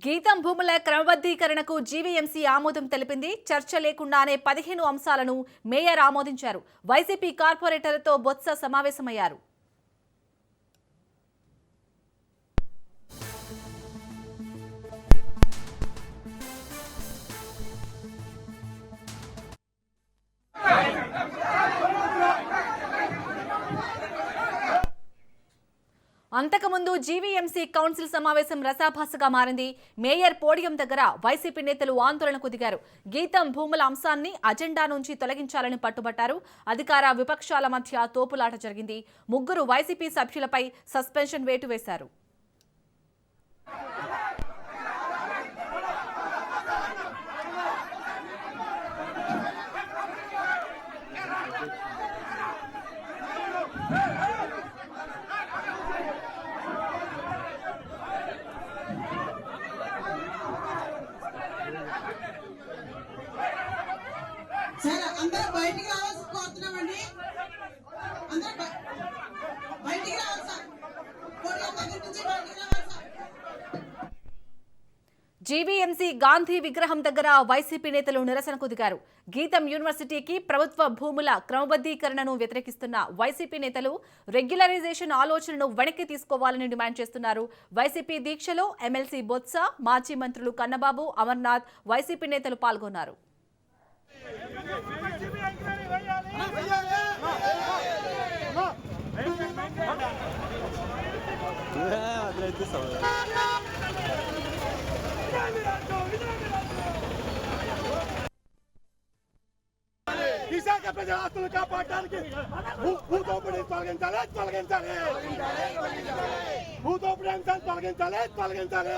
గీతం భూముల క్రమబద్ధీకరణకు జీవీఎంసీ ఆమోదం తెలిపింది. చర్చ లేకుండానే 15 అంశాలను మేయర్ ఆమోదించారు. వైసీపీ కార్పొరేటర్లతో బొత్స సమావేశమయ్యారు. అంతకుముందు జీవీఎంసీ కౌన్సిల్ సమావేశం రసాభాసగా మారింది. మేయర్ పోడియం దగ్గర వైసీపీ నేతలు ఆందోళనకు దిగారు. గీతం భూముల అంశాన్ని అజెండా నుంచి తొలగించాలని పట్టుబట్టారు. అధికార విపక్షాల మధ్య తోపులాట జరిగింది. ముగ్గురు వైసీపీ సభ్యులపై సస్పెన్షన్ వేటు వేశారు. సరే అందరూ బయటికి రావాల్సి కోరుతున్నామండి. అందరూ బయటికి రావాలి సార్. దగ్గర నుంచి బయటికి రావాలి సార్. జీవీఎంసీ గాంధీ విగ్రహం దగ్గర వైసీపీ నేతలు నిరసనకు దిగారు. గీతం యూనివర్సిటీకి ప్రభుత్వ భూముల క్రమబద్ధీకరణను వ్యతిరేకిస్తున్న వైసీపీ నేతలు రెగ్యులరైజేషన్ ఆలోచనను వెనక్కి తీసుకోవాలని డిమాండ్ చేస్తున్నారు. వైసీపీ దీక్షలో ఎమ్మెల్సీ బొత్స, మాజీ మంత్రులు కన్నబాబు, అమర్నాథ్, వైసీపీ నేతలు పాల్గొన్నారు. విశాఖ ప్రజల ఆస్తులు కాపాడడానికి భూదోపిడీ తొలగించాలి, తొలగించాలి. భూదోపిడీ అంశాలు తొలగించాలి, తొలగించాలి.